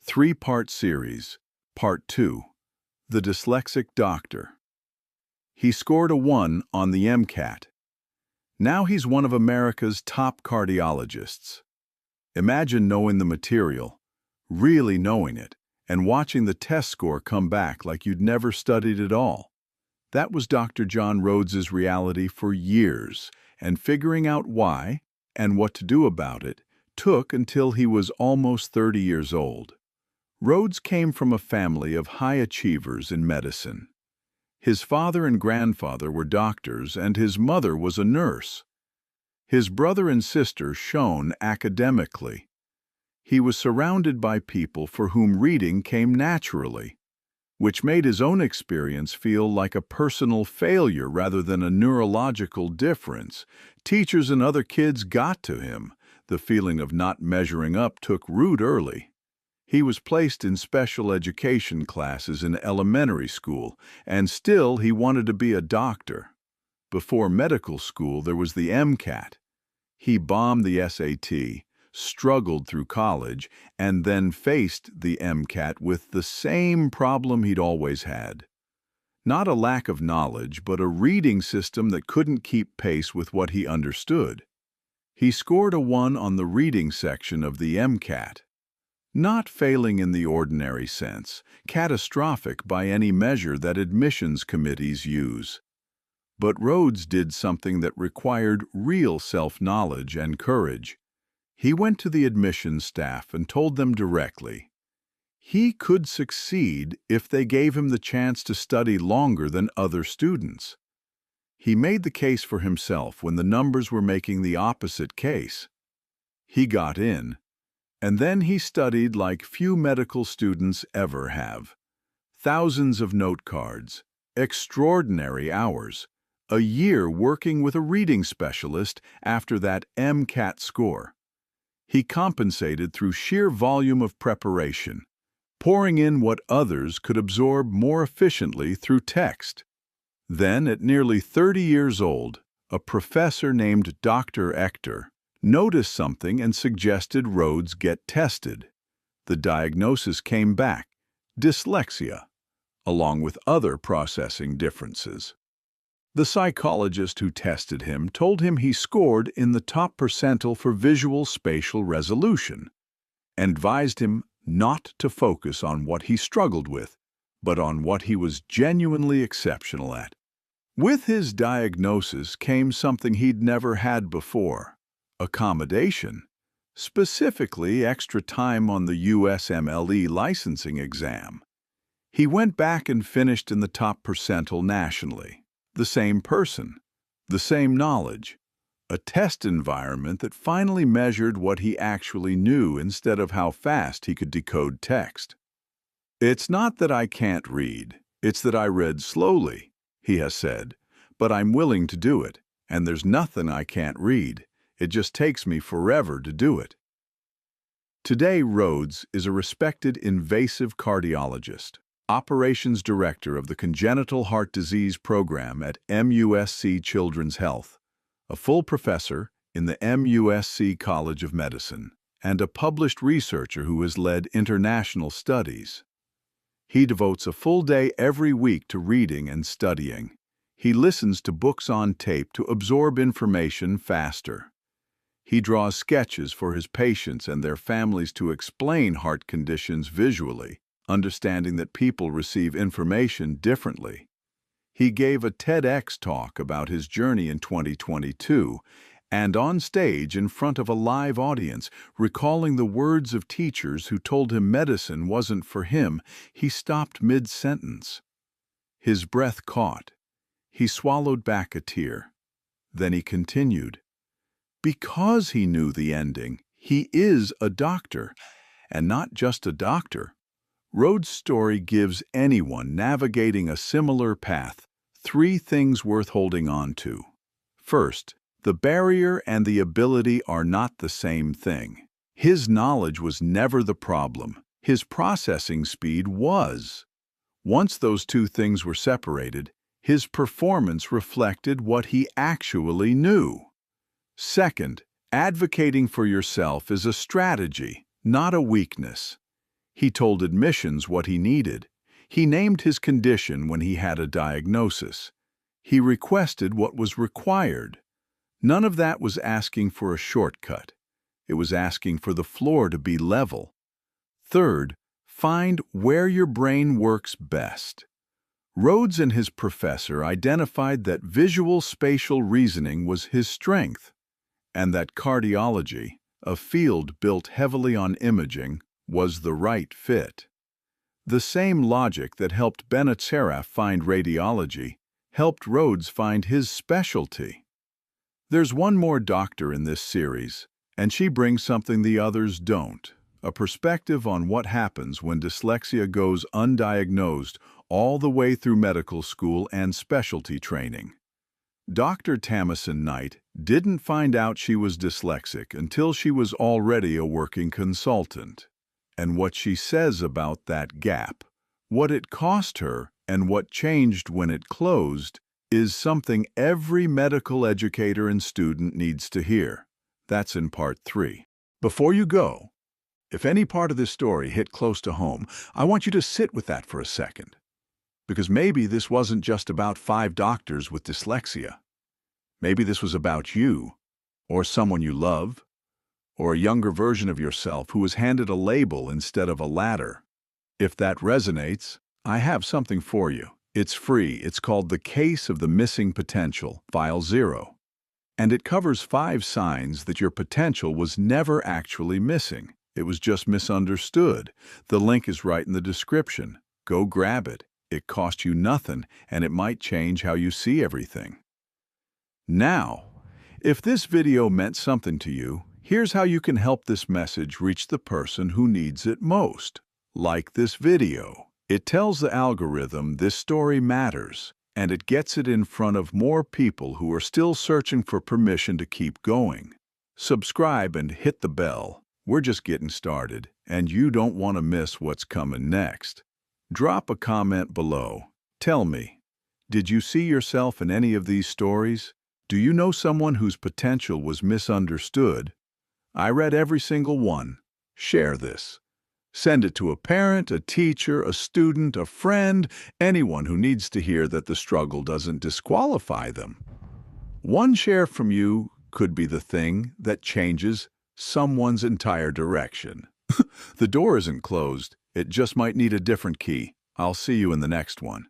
Three-part series, Part 2, The Dyslexic Doctor. He scored a 1 on the MCAT. Now he's one of America's top cardiologists. Imagine knowing the material, really knowing it, and watching the test score come back like you'd never studied at all. That was Dr. John Rhodes's reality for years, and figuring out why and what to do about it took until he was almost 30 years old. Rhodes came from a family of high achievers in medicine. His father and grandfather were doctors, and his mother was a nurse. His brother and sister shone academically. He was surrounded by people for whom reading came naturally, which made his own experience feel like a personal failure rather than a neurological difference. Teachers and other kids got to him. The feeling of not measuring up took root early. He was placed in special education classes in elementary school, and still he wanted to be a doctor. Before medical school, there was the MCAT. He bombed the SAT, struggled through college, and then faced the MCAT with the same problem he'd always had. Not a lack of knowledge, but a reading system that couldn't keep pace with what he understood. He scored a 1 on the reading section of the MCAT. Not failing in the ordinary sense, catastrophic by any measure that admissions committees use. But Rhodes did something that required real self-knowledge and courage. He went to the admissions staff and told them directly he could succeed if they gave him the chance to study longer than other students. He made the case for himself when the numbers were making the opposite case. He got in. And then he studied like few medical students ever have. Thousands of note cards, extraordinary hours, a year working with a reading specialist after that MCAT score. He compensated through sheer volume of preparation, pouring in what others could absorb more efficiently through text. Then, at nearly 30 years old, a professor named Dr. Ector noticed something and suggested Rhodes get tested. The diagnosis came back: dyslexia, along with other processing differences. The psychologist who tested him told him he scored in the top percentile for visual spatial resolution, and advised him not to focus on what he struggled with, but on what he was genuinely exceptional at. With his diagnosis came something he'd never had before: accommodation, specifically extra time on the USMLE licensing exam. He went back and finished in the top percentile nationally. The same person, the same knowledge, a test environment that finally measured what he actually knew instead of how fast he could decode text. "It's not that I can't read, it's that I read slowly," he has said, "but I'm willing to do it, and there's nothing I can't read. It just takes me forever to do it." Today, Rhodes is a respected invasive cardiologist, operations director of the Congenital Heart Disease Program at MUSC Children's Health, a full professor in the MUSC College of Medicine, and a published researcher who has led international studies. He devotes a full day every week to reading and studying. He listens to books on tape to absorb information faster. He draws sketches for his patients and their families to explain heart conditions visually, understanding that people receive information differently. He gave a TEDx talk about his journey in 2022, and on stage in front of a live audience, recalling the words of teachers who told him medicine wasn't for him, he stopped mid-sentence. His breath caught. He swallowed back a tear. Then he continued. Because he knew the ending, he is a doctor, and not just a doctor. Rhodes' story gives anyone navigating a similar path 3 things worth holding on to. First, the barrier and the ability are not the same thing. His knowledge was never the problem. His processing speed was. Once those 2 things were separated, his performance reflected what he actually knew. Second, advocating for yourself is a strategy, not a weakness. He told admissions what he needed. He named his condition when he had a diagnosis. He requested what was required. None of that was asking for a shortcut. It was asking for the floor to be level. Third, find where your brain works best. Rhodes and his professor identified that visual spatial reasoning was his strength, and that cardiology, a field built heavily on imaging, was the right fit. The same logic that helped Benacerraf find radiology helped Rhodes find his specialty. There's one more doctor in this series, and she brings something the others don't, a perspective on what happens when dyslexia goes undiagnosed all the way through medical school and specialty training. Dr. Tamison Knight didn't find out she was dyslexic until she was already a working consultant. And what she says about that gap, what it cost her, and what changed when it closed, is something every medical educator and student needs to hear. That's in part 3. Before you go, if any part of this story hit close to home, I want you to sit with that for a second. Because maybe this wasn't just about 5 doctors with dyslexia. Maybe this was about you, or someone you love, or a younger version of yourself who was handed a label instead of a ladder. If that resonates, I have something for you. It's free. It's called The Case of the Missing Potential, File 0. And it covers 5 signs that your potential was never actually missing. It was just misunderstood. The link is right in the description. Go grab it. It cost you nothing, and it might change how you see everything. Now, if this video meant something to you, here's how you can help this message reach the person who needs it most. Like this video. It tells the algorithm this story matters, and it gets it in front of more people who are still searching for permission to keep going. Subscribe and hit the bell. We're just getting started, and you don't want to miss what's coming next. Drop a comment below. Tell me, did you see yourself in any of these stories? Do you know someone whose potential was misunderstood? I read every single one. Share this. Send it to a parent, a teacher, a student, a friend, anyone who needs to hear that the struggle doesn't disqualify them. One share from you could be the thing that changes someone's entire direction. The door isn't closed. It just might need a different key. I'll see you in the next one.